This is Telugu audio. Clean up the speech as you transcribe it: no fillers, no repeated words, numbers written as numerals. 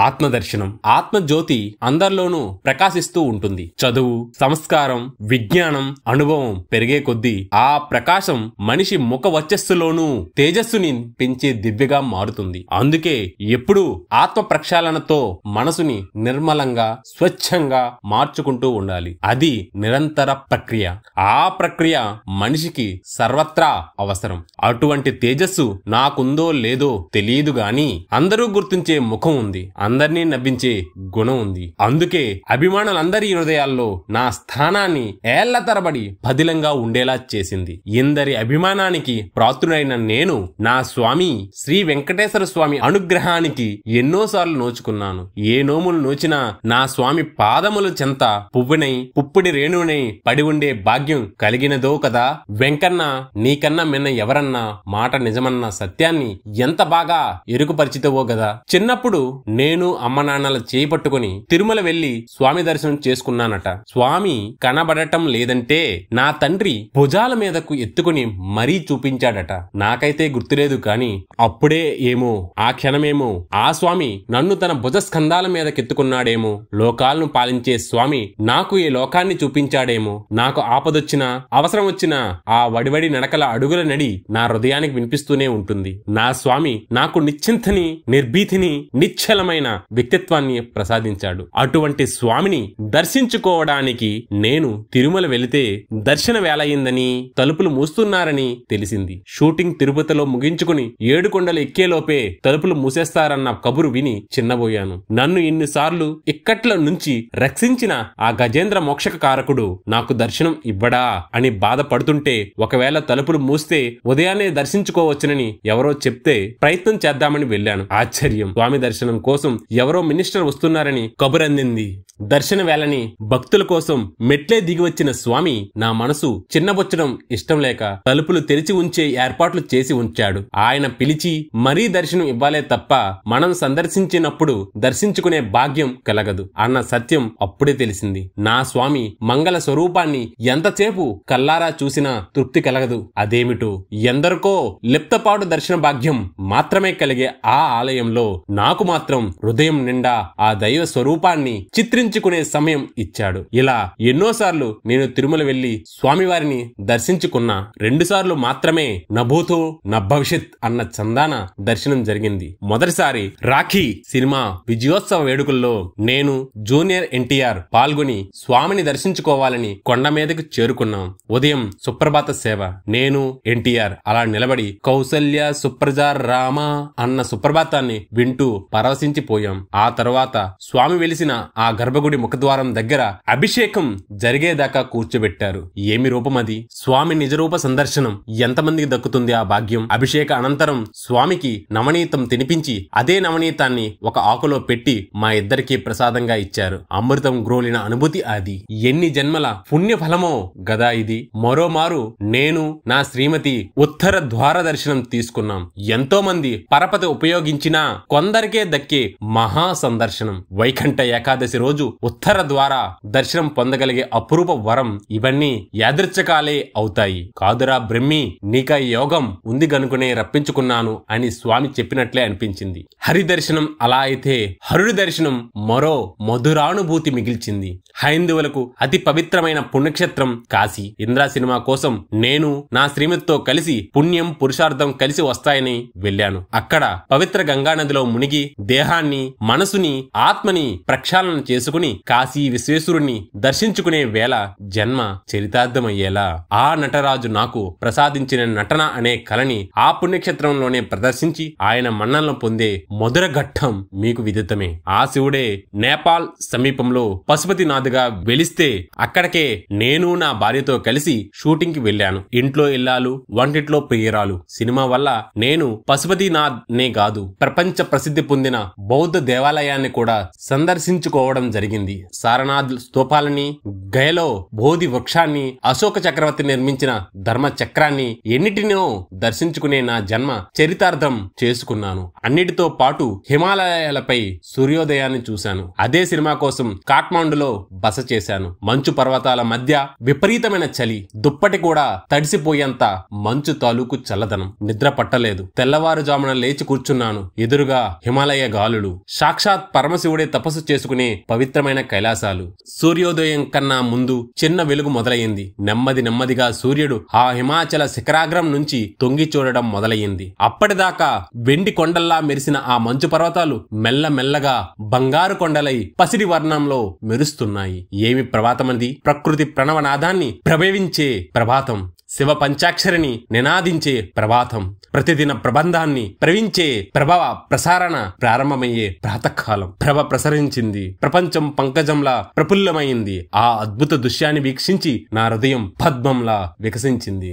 ఆత్మదర్శనం. ఆత్మజ్యోతి అందరిలోనూ ప్రకాశిస్తూ ఉంటుంది. చదువు, సంస్కారం, విజ్ఞానం, అనుభవం పెరిగే కొద్దీ ఆ ప్రకాశం మనిషి ముఖ వచ్చస్సులోనూ తేజస్సుని పెంచే దివ్యగా మారుతుంది. అందుకే ఎప్పుడూ ఆత్మ ప్రక్షాళనతో మనసుని నిర్మలంగా, స్వచ్ఛంగా మార్చుకుంటూ ఉండాలి. అది నిరంతర ప్రక్రియ. ఆ ప్రక్రియ మనిషికి సర్వత్రా అవసరం. అటువంటి తేజస్సు నాకుందో లేదో తెలియదు గాని అందరూ గుర్తించే ముఖం ఉంది, అందరినీ నవ్వించే గుణం ఉంది. అందుకే అభిమానులందరి హృదయాల్లో నా స్థానాన్ని ఏళ్ల తరబడి పదిలంగా ఉండేలా చేసింది. ఇందరి అభిమానానికి ప్రాతుడైన నేను నా స్వామి శ్రీ వెంకటేశ్వర స్వామి అనుగ్రహానికి ఎన్నోసార్లు నోచుకున్నాను. ఏ నోములు నోచినా నా స్వామి పాదముల చెంత పువ్వునై పుప్పుడి రేణునై పడి ఉండే భాగ్యం కలిగినదో కదా. వెంకన్న నీకన్నా మిన్న ఎవరన్నా మాట నిజమన్న సత్యాన్ని ఎంత బాగా ఎరుగుపరిచితవో గదా. చిన్నప్పుడు నేను అమ్మ నాన్నల చేయి పట్టుకుని తిరుమల వెళ్లి స్వామి దర్శనం చేసుకున్నానట. స్వామి కనబడటం లేదంటే నా తండ్రి భుజాల మీదకు ఎత్తుకుని మరీ చూపించాడట. నాకైతే గుర్తులేదు కాని అప్పుడే ఏమో, ఆ క్షణమేమో ఆ స్వామి నన్ను తన భుజ స్కంధాల మీదకెత్తుకున్నాడేమో. లోకాలను పాలించే స్వామి నాకు ఈ లోకాన్ని చూపించాడేమో. నాకు ఆపదొచ్చినా అవసరం వచ్చినా ఆ వడివడి నడకల అడుగుల నడి నా హృదయానికి వినిపిస్తూనే ఉంటుంది. నా స్వామి నాకు నిశ్చింతని, నిర్భీతిని, నిశ్చలమైన వ్యక్తిత్వాన్ని ప్రసాదించాడు. అటువంటి స్వామిని దర్శించుకోవడానికి నేను తిరుమల వెళితే దర్శన వేళయిందని, తలుపులు మూస్తున్నారని తెలిసింది. షూటింగ్ తిరుపతిలో ముగించుకుని ఏడుకొండలు ఎక్కేలోపే తలుపులు మూసేస్తారన్న కబురు విని చిన్నబోయాను. నన్ను ఇన్నిసార్లు ఇక్కట్ల నుంచి రక్షించిన ఆ గజేంద్ర మోక్షక కారకుడు నాకు దర్శనం ఇవ్వడా అని బాధపడుతుంటే, ఒకవేళ తలుపులు మూస్తే ఉదయాన్నే దర్శించుకోవచ్చునని ఎవరో చెప్తే ప్రయత్నం చేద్దామని వెళ్ళాను. ఆశ్చర్యం, స్వామి దర్శనం కోసం ఎవరో మినిస్టర్ వస్తున్నారని కబురందింది. దర్శన వేళని భక్తుల కోసం మెట్లే దిగి వచ్చిన స్వామి నా మనసు చిన్నబొచ్చడం ఇష్టం లేక తలుపులు తెరిచి ఉంచే ఏర్పాట్లు చేసి ఉంచాడు. ఆయన పిలిచి మరీ దర్శనం ఇవ్వాలే తప్ప మనం సందర్శించినప్పుడు దర్శించుకునే భాగ్యం కలగదు అన్న సత్యం అప్పుడే తెలిసింది. నా స్వామి మంగళ స్వరూపాన్ని ఎంతసేపు కల్లారా చూసినా తృప్తి కలగదు. అదేమిటో ఎందరికో లిప్తపాటు దర్శన భాగ్యం మాత్రమే కలిగే ఆ ఆలయంలో నాకు మాత్రం హృదయం నిండా ఆ దైవ స్వరూపాన్ని చిత్రించుకునే సమయం ఇచ్చాడు. ఇలా ఎన్నోసార్లు నేను తిరుమల వెళ్లి స్వామివారిని దర్శించుకున్నా. 2 సార్లు మాత్రమే నభూతో నభవిష్యత్ అన్న చందాన దర్శనం జరిగింది. మొదటిసారి రాఖీ సినిమా విజయోత్సవ వేడుకల్లో నేను జూనియర్ ఎన్టీఆర్ పాల్గొని స్వామిని దర్శించుకోవాలని కొండ మీదకు చేరుకున్నాం. ఉదయం సుప్రభాత సేవ. నేను ఎన్టీఆర్ అలా నిలబడి కౌసల్య సుప్రజ రామ అన్న సుప్రభాతాన్ని వింటూ పరవశించిపోయాం. ఆ తర్వాత స్వామి వెలిసిన ఆ గర్భగుడి ముఖద్వారం దగ్గర అభిషేకం జరిగేదాకా కూర్చోబెట్టారు. ఏమి రూపం అది! స్వామి నిజరూప సందర్శనం ఎంతమందికి దక్కుతుంది ఆ భాగ్యం? అభిషేక అనంతరం స్వామికి నవనీతం తినిపించి అదే నవనీతాన్ని ఒక ఆకులో పెట్టి మా ఇద్దరికి ప్రసాదంగా ఇచ్చారు. అమృతం గ్రోలిన అనుభూతి అది. ఎన్ని జన్మల పుణ్య ఫలమో గదా ఇది. మరోమారు నేను నా శ్రీమతి ఉత్తర ద్వార దర్శనం తీసుకున్నాం. ఎంతో మంది పరపతి ఉపయోగించినా కొందరికే దక్కే మహా సందర్శనం. వైకుంఠ ఏకాదశి రోజు ఉత్తర ద్వార దర్శనం పొందగలిగే అపురూప వరం. ఇవన్నీ యాదృచ్ఛికాలే అవుతాయి. కాదురా బ్రహ్మి, నీక యోగం ఉంది గనుకునే రప్పించుకున్నాను అని స్వామి చెప్పినట్లే అనిపించింది. హరి దర్శనం అలా అయితే హరుడి దర్శనం మరో మధురానుభూతి మిగిల్చింది. హైందవులకు అతి పవిత్రమైన పుణ్యక్షేత్రం కాశీ. ఇంద్రా సినిమా కోసం నేను నా శ్రీమతితో కలిసి పుణ్యం పురుషార్థం కలిసి వస్తాయని వెళ్ళాను. అక్కడ పవిత్ర గంగానదిలో మునిగి దేహాన్ని, మనసుని, ఆత్మని ప్రక్షాళన చేసుకుని కాశీ విశ్వేశ్వరుణ్ణి దర్శించుకునే వేళ జన్మ చరితార్థమయ్యేలా ఆ నటరాజు నాకు ప్రసాదించిన నటన అనే కళని ఆ పుణ్యక్షేత్రంలోనే ప్రదర్శించి ఆయన మన్నలను పొందే మధుర ఘట్టం మీకు విదితమే. ఆ శివుడే నేపాల్ సమీపంలో పశుపతినాథ్గా వెలిస్తే అక్కడికే నేను నా భార్యతో కలిసి షూటింగ్ కి వెళ్ళాను. ఇంట్లో ఇల్లాలు, వంటింట్లో ప్రియురాలు. సినిమా వల్ల నేను పశుపతినాథ్ నే కాదు, ప్రపంచ ప్రసిద్ధి పొందిన బౌద్ధ దేవాలయాన్ని కూడా సందర్శించుకోవడం జరిగింది. సారనాథ్ స్తూపాలని, గయలో బోధి వృక్షాన్ని, అశోక చక్రవర్తి నిర్మించిన ధర్మ చక్రాన్ని ఎన్నిటినో దర్శించుకునే నా జన్మ చరితార్థం చేసుకున్నాను. అన్నిటితో పాటు హిమాలయాలపై సూర్యోదయాన్ని చూశాను. అదే సినిమా కోసం కాఠ్మాండులో బస చేశాను. మంచు పర్వతాల మధ్య విపరీతమైన చలి, దుప్పటి కూడా తడిసిపోయేంత మంచు తాలూకు చల్లదనం. నిద్ర పట్టలేదు. తెల్లవారుజామున లేచి కూర్చున్నాను. ఎదురుగా హిమాలయ గాలులు, సాక్షాత్ పరమశివుడే తపస్సు చేసుకునే పవిత్రమైన కైలాసాలు. సూర్యోదయం కన్నా ముందు చిన్న వెలుగు మొదలయ్యింది. నెమ్మదిగా సూర్యుడు ఆ హిమాచల శిఖరాగ్రం నుంచి తొంగి చూడడం మొదలయ్యింది. అప్పటిదాకా వెండి కొండల్లా మెరిసిన ఆ మంచు పర్వతాలు మెల్లమెల్లగా బంగారు కొండలై పసిడి వర్ణంలో మెరుస్తున్నాయి. ఏమి ప్రభాతమది! ప్రకృతి ప్రణవనాదాన్ని ప్రభవించే ప్రభాతం, శివ పంచాక్షరిని నినాదించే ప్రభాతం, ప్రతిదిన ప్రబంధాన్ని ప్రవించే ప్రభవ ప్రసారణ ప్రారంభమయ్యే ప్రాతకాలం. ప్రభ ప్రసరించింది. ప్రపంచం పంకజంలా ప్రఫుల్లమైంది. ఆ అద్భుత దృశ్యాన్ని వీక్షించి నా హృదయం పద్మంలా వికసించింది.